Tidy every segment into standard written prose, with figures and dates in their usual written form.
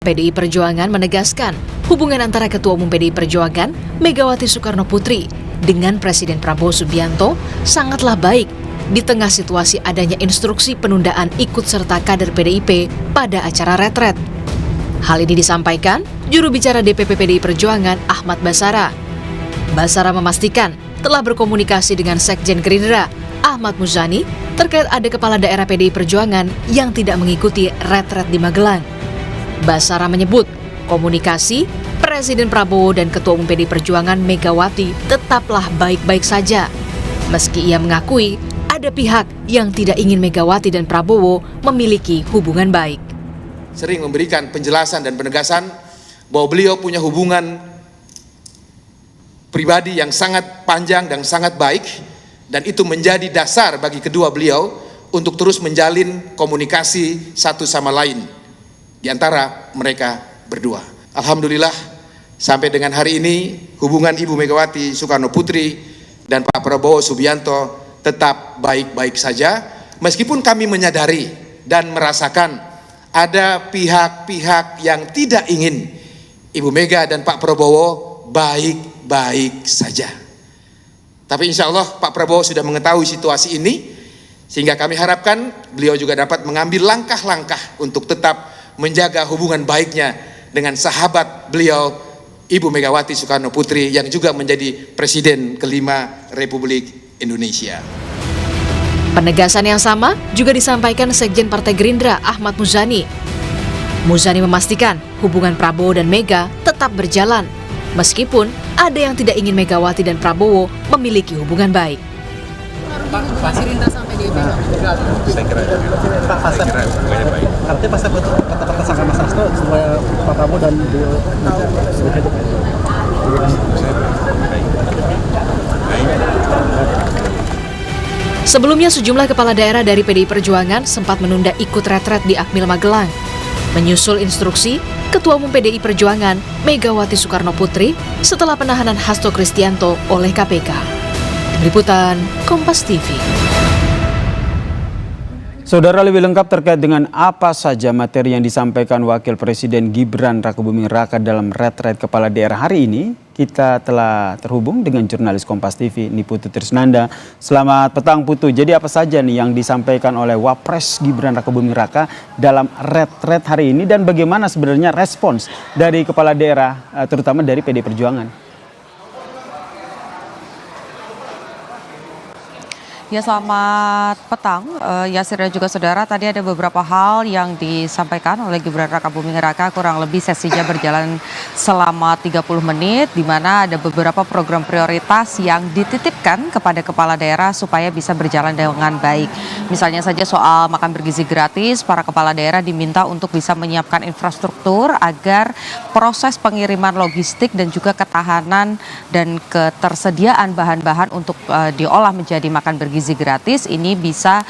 PDI Perjuangan menegaskan hubungan antara Ketua Umum PDI Perjuangan, Megawati Soekarnoputri, dengan Presiden Prabowo Subianto sangatlah baik di tengah situasi adanya instruksi penundaan ikut serta kader PDIP pada acara retret. Hal ini disampaikan juru bicara DPP PDI Perjuangan Ahmad Basara. Basara memastikan telah berkomunikasi dengan Sekjen Gerindra Ahmad Muzani terkait ada kepala daerah PDI Perjuangan yang tidak mengikuti retret di Magelang. Basara menyebut komunikasi Presiden Prabowo dan Ketua Umum PDI Perjuangan Megawati tetaplah baik-baik saja. Meski ia mengakui ada pihak yang tidak ingin Megawati dan Prabowo memiliki hubungan baik. Sering memberikan penjelasan dan penegasan bahwa beliau punya hubungan pribadi yang sangat panjang dan sangat baik, dan itu menjadi dasar bagi kedua beliau untuk terus menjalin komunikasi satu sama lain di antara mereka berdua. Alhamdulillah sampai dengan hari ini hubungan Ibu Megawati Soekarnoputri dan Pak Prabowo Subianto tetap baik-baik saja, meskipun kami menyadari dan merasakan ada pihak-pihak yang tidak ingin Ibu Mega dan Pak Prabowo baik-baik saja. Tapi insya Allah Pak Prabowo sudah mengetahui situasi ini, sehingga kami harapkan beliau juga dapat mengambil langkah-langkah untuk tetap menjaga hubungan baiknya dengan sahabat beliau Ibu Megawati Soekarnoputri yang juga menjadi Presiden kelima Republik Indonesia. Penegasan yang sama juga disampaikan Sekjen Partai Gerindra Ahmad Muzani. Muzani memastikan hubungan Prabowo dan Mega tetap berjalan, meskipun ada yang tidak ingin Megawati dan Prabowo memiliki hubungan baik. Pak Gerindra sampai di Saya kira hubungannya baik. Artinya pas kata-kata sangat Mas Hasto supaya Pak Prabowo dan Bu Sebelumnya sejumlah kepala daerah dari PDI Perjuangan sempat menunda ikut retret di Akmil Magelang. Menyusul instruksi Ketua Umum PDI Perjuangan Megawati Soekarnoputri setelah penahanan Hasto Kristianto oleh KPK. Tim Liputan Kompas TV. Saudara, lebih lengkap terkait dengan apa saja materi yang disampaikan Wakil Presiden Gibran Rakabuming Raka dalam retret kepala daerah hari ini, kita telah terhubung dengan jurnalis Kompas TV Niputu Trisnanda. Selamat petang Putu. Jadi apa saja nih yang disampaikan oleh Wapres Gibran Rakabuming Raka dalam retret hari ini, dan bagaimana sebenarnya respons dari kepala daerah terutama dari PDI Perjuangan? Ya, selamat petang Yasir dan juga saudara. Tadi ada beberapa hal yang disampaikan oleh Gibran Rakabuming Raka, kurang lebih sesinya berjalan selama 30 menit, di mana ada beberapa program prioritas yang dititipkan kepada kepala daerah supaya bisa berjalan dengan baik. Misalnya saja soal makan bergizi gratis, para kepala daerah diminta untuk bisa menyiapkan infrastruktur agar proses pengiriman logistik dan juga ketahanan dan ketersediaan bahan-bahan untuk diolah menjadi makan bergizi gratis ini bisa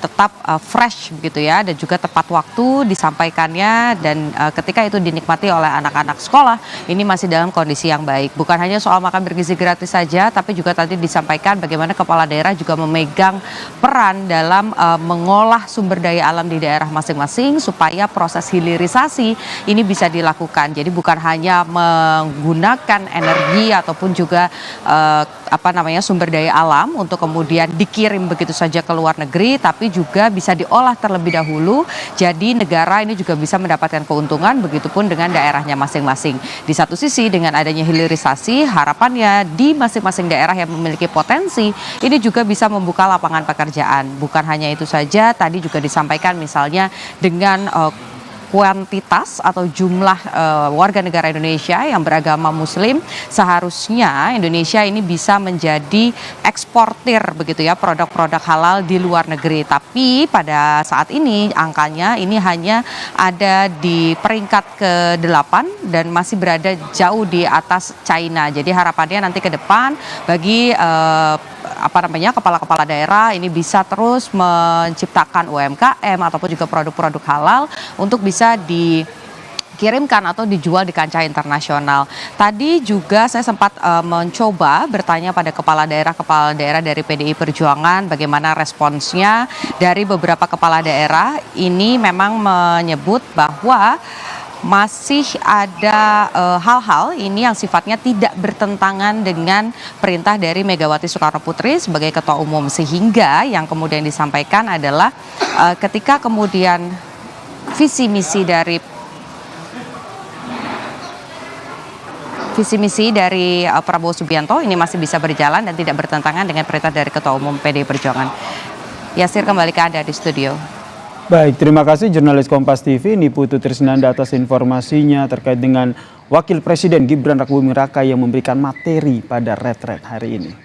tetap fresh begitu ya, dan juga tepat waktu disampaikannya, dan ketika itu dinikmati oleh anak-anak sekolah ini masih dalam kondisi yang baik. Bukan hanya soal makan bergizi gratis saja, tapi juga tadi disampaikan bagaimana kepala daerah juga memegang peran dalam mengolah sumber daya alam di daerah masing-masing supaya proses hilirisasi ini bisa dilakukan. Jadi bukan hanya menggunakan energi ataupun juga sumber daya alam untuk kemudian dikirim begitu saja ke luar negeri, tapi juga bisa diolah terlebih dahulu. Jadi negara ini juga bisa mendapatkan keuntungan, begitupun dengan daerahnya masing-masing. Di satu sisi dengan adanya hilirisasi, harapannya di masing-masing daerah yang memiliki potensi ini juga bisa membuka lapangan pekerjaan. Bukan hanya itu saja, tadi juga disampaikan misalnya dengan kuantitas atau jumlah warga negara Indonesia yang beragama Muslim, seharusnya Indonesia ini bisa menjadi eksportir begitu ya produk-produk halal di luar negeri. Tapi pada saat ini angkanya ini hanya ada di peringkat ke-8 dan masih berada jauh di atas China. Jadi harapannya nanti ke depan bagi kepala-kepala daerah ini bisa terus menciptakan UMKM ataupun juga produk-produk halal untuk bisa dikirimkan atau dijual di kancah internasional. Tadi juga saya sempat mencoba bertanya pada kepala daerah dari PDI Perjuangan bagaimana responsnya. Dari beberapa kepala daerah ini memang menyebut bahwa masih ada hal-hal ini yang sifatnya tidak bertentangan dengan perintah dari Megawati Soekarno Putri sebagai Ketua Umum, sehingga yang kemudian disampaikan adalah ketika kemudian visi misi dari Prabowo Subianto ini masih bisa berjalan dan tidak bertentangan dengan perintah dari Ketua Umum PDI Perjuangan. Yasir, kembali ke Anda di studio. Baik, terima kasih jurnalis Kompas TV Niputu Trisnanda atas informasinya terkait dengan Wakil Presiden Gibran Rakabuming Raka yang memberikan materi pada retret hari ini.